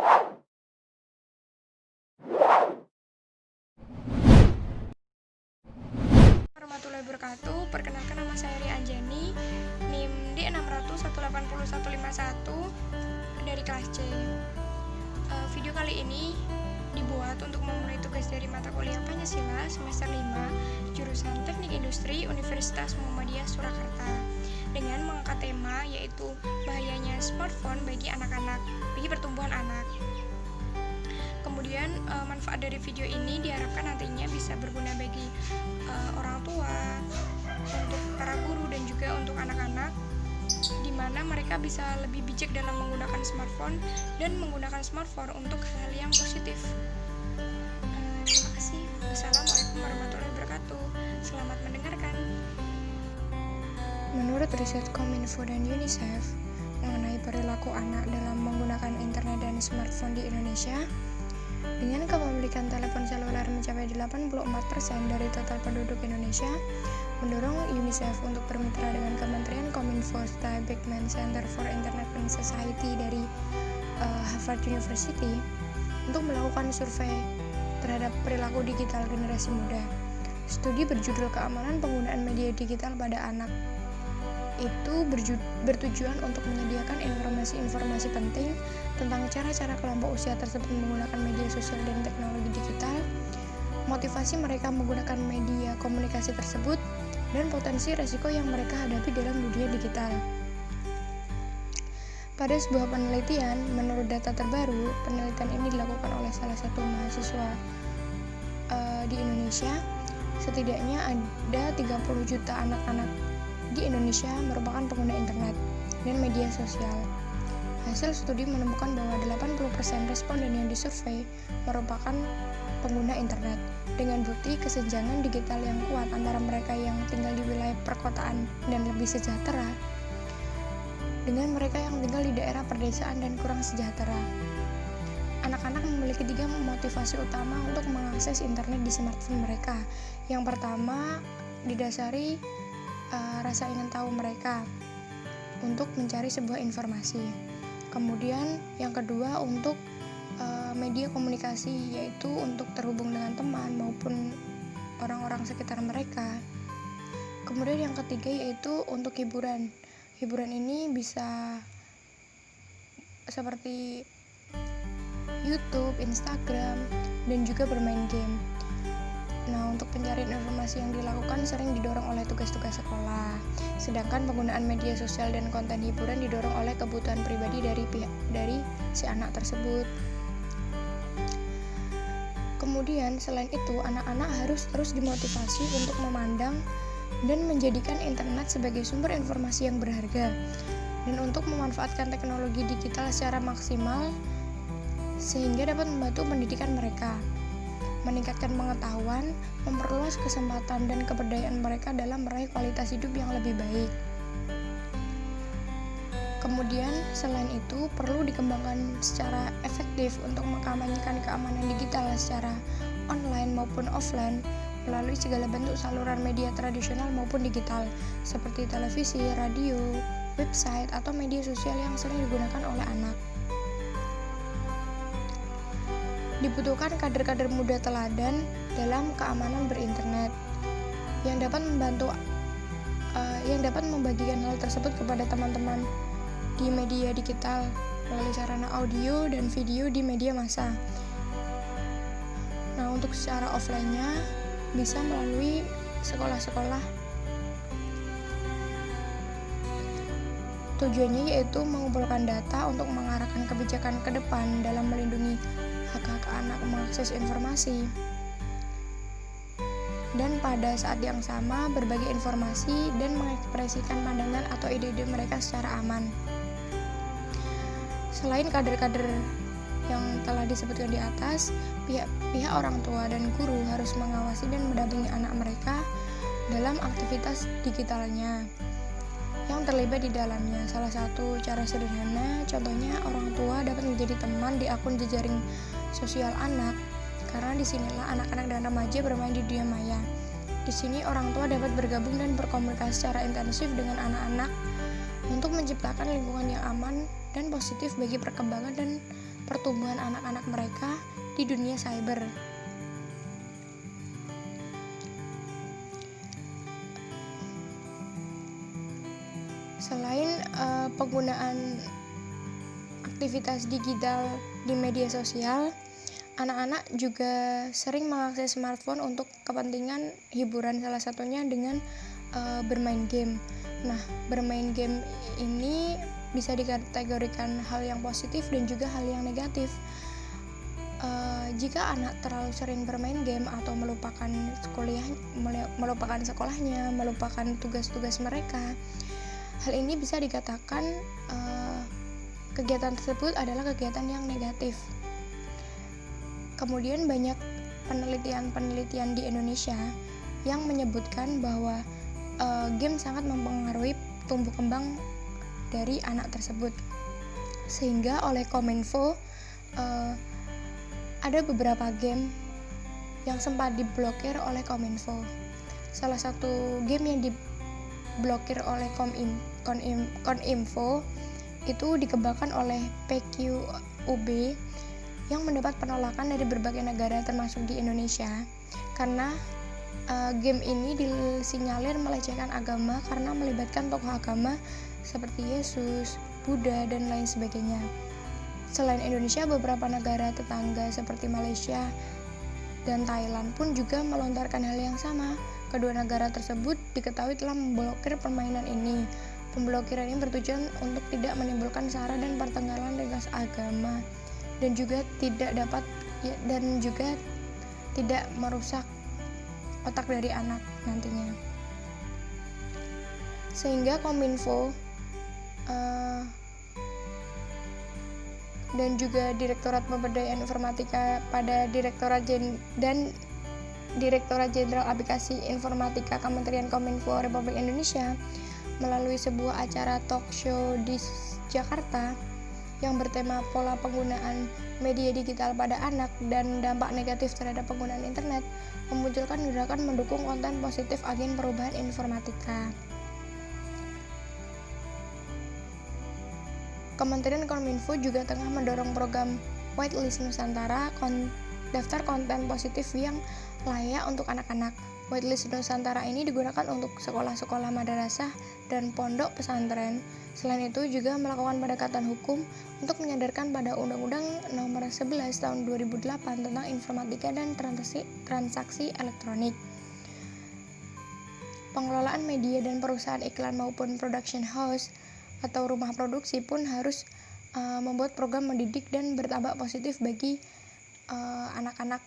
Warahmatullahi wabarakatuh. Perkenalkan, nama saya Ria Anjani, NIM di 600180151 dari kelas C. Video kali ini dibuat untuk memenuhi tugas dari mata kuliah Pancasila semester 5 jurusan Teknik Industri Universitas Muhammadiyah Surakarta dengan mengangkat tema yaitu bahayanya smartphone bagi anak-anak, bagi pertumbuhan anak. Kemudian manfaat dari video ini diharapkan nantinya bisa berguna bagi orang tua, untuk para guru dan juga untuk anak-anak, di mana mereka bisa lebih bijak dalam menggunakan smartphone dan menggunakan smartphone untuk hal yang positif. Terima kasih. Wassalamualaikum warahmatullahi wabarakatuh. Selamat mendengarkan. Menurut riset Kominfo dan UNICEF mengenai perilaku anak dalam menggunakan internet dan smartphone di Indonesia, dengan kepemilikan telepon seluler mencapai 84% dari total penduduk Indonesia, mendorong UNICEF untuk bermitra dengan Kementerian Kominfo serta Beckman Center for Internet and Society dari Harvard University untuk melakukan survei terhadap perilaku digital generasi muda. Studi berjudul Keamanan Penggunaan Media Digital pada Anak itu bertujuan untuk menyediakan informasi-informasi penting tentang cara-cara kelompok usia tersebut menggunakan media sosial dan teknologi digital, motivasi mereka menggunakan media komunikasi tersebut, dan potensi resiko yang mereka hadapi dalam dunia digital. Pada sebuah penelitian, menurut data terbaru, penelitian ini dilakukan oleh salah satu mahasiswa di Indonesia. Setidaknya ada 30 juta anak-anak di Indonesia merupakan pengguna internet dan media sosial. Hasil studi menemukan bahwa 80% responden yang disurvei merupakan pengguna internet, dengan bukti kesenjangan digital yang kuat antara mereka yang tinggal di wilayah perkotaan dan lebih sejahtera dengan mereka yang tinggal di daerah perdesaan dan kurang sejahtera. Anak-anak memiliki 3 motivasi utama untuk mengakses internet di smartphone mereka. Yang pertama, didasari rasa ingin tahu mereka untuk mencari sebuah informasi. Kemudian yang kedua untuk media komunikasi, yaitu untuk terhubung dengan teman maupun orang-orang sekitar mereka. Kemudian yang ketiga yaitu untuk hiburan. Hiburan ini bisa seperti YouTube, Instagram, dan juga bermain game. Nah, untuk pencarian informasi yang dilakukan sering didorong oleh tugas-tugas sekolah, sedangkan penggunaan media sosial dan konten hiburan didorong oleh kebutuhan pribadi dari si anak tersebut. Kemudian, selain itu, anak-anak harus terus dimotivasi untuk memandang dan menjadikan internet sebagai sumber informasi yang berharga, dan untuk memanfaatkan teknologi digital secara maksimal sehingga dapat membantu pendidikan mereka, meningkatkan pengetahuan, memperluas kesempatan dan keberdayaan mereka dalam meraih kualitas hidup yang lebih baik. Kemudian, selain itu, perlu dikembangkan secara efektif untuk mengkampanyekan keamanan digital secara online maupun offline melalui segala bentuk saluran media tradisional maupun digital, seperti televisi, radio, website, atau media sosial yang sering digunakan oleh anak. Dibutuhkan kader-kader muda teladan dalam keamanan berinternet yang dapat membagikan hal tersebut kepada teman-teman di media digital melalui sarana audio dan video di media massa. Nah, untuk secara offline-nya bisa melalui sekolah-sekolah. Tujuannya yaitu mengumpulkan data untuk mengarahkan kebijakan ke depan dalam melindungi hak-hak anak mengakses informasi, dan pada saat yang sama berbagi informasi dan mengekspresikan pandangan atau ide-ide mereka secara aman. Selain kader-kader yang telah disebutkan di atas, pihak orang tua dan guru harus mengawasi dan mendampingi anak mereka dalam aktivitas digitalnya yang terlibat di dalamnya. Salah satu cara sederhana, contohnya orang tua dapat menjadi teman di akun jejaring sosial anak, karena disinilah anak-anak dan remaja bermain di dunia maya. Di sini orang tua dapat bergabung dan berkomunikasi secara intensif dengan anak-anak untuk menciptakan lingkungan yang aman dan positif bagi perkembangan dan pertumbuhan anak-anak mereka di dunia cyber. Selain penggunaan aktivitas digital di media sosial, anak-anak juga sering mengakses smartphone untuk kepentingan hiburan, salah satunya dengan bermain game. Nah, bermain game ini bisa dikategorikan hal yang positif dan juga hal yang negatif. Jika anak terlalu sering bermain game atau melupakan sekolahnya, melupakan tugas-tugas mereka, hal ini bisa dikatakan kegiatan tersebut adalah kegiatan yang negatif. Kemudian banyak penelitian di Indonesia yang menyebutkan bahwa game sangat mempengaruhi tumbuh kembang dari anak tersebut. Sehingga oleh Kominfo ada beberapa game yang sempat diblokir oleh Kominfo. Salah satu game yang diblokir oleh Kominfo itu dikembangkan oleh PQUB yang mendapat penolakan dari berbagai negara termasuk di Indonesia karena game ini disinyalir melecehkan agama karena melibatkan tokoh agama seperti Yesus, Buddha, dan lain sebagainya. Selain Indonesia, beberapa negara tetangga seperti Malaysia dan Thailand pun juga melontarkan hal yang sama. Kedua negara tersebut diketahui telah memblokir permainan ini. Pemblokiran ini bertujuan untuk tidak menimbulkan sara dan pertengkaran lintas agama dan juga tidak merusak otak dari anak nantinya. Sehingga Kominfo dan juga Direktorat Pemberdayaan Informatika pada Direktorat Jenderal Aplikasi Informatika Kementerian Kominfo Republik Indonesia melalui sebuah acara talk show di Jakarta yang bertema pola penggunaan media digital pada anak dan dampak negatif terhadap penggunaan internet, memunculkan gerakan mendukung konten positif agen perubahan informatika. Kementerian Kominfo juga tengah mendorong program Whitelist Nusantara, daftar konten positif yang layak untuk anak-anak. Whitelist Nusantara ini digunakan untuk sekolah-sekolah madrasah dan pondok pesantren. Selain itu juga melakukan pendekatan hukum untuk menyadarkan pada Undang-Undang Nomor 11 Tahun 2008 tentang informatika dan transaksi elektronik. Pengelolaan media dan perusahaan iklan maupun production house atau rumah produksi pun harus membuat program mendidik dan berdampak positif bagi anak-anak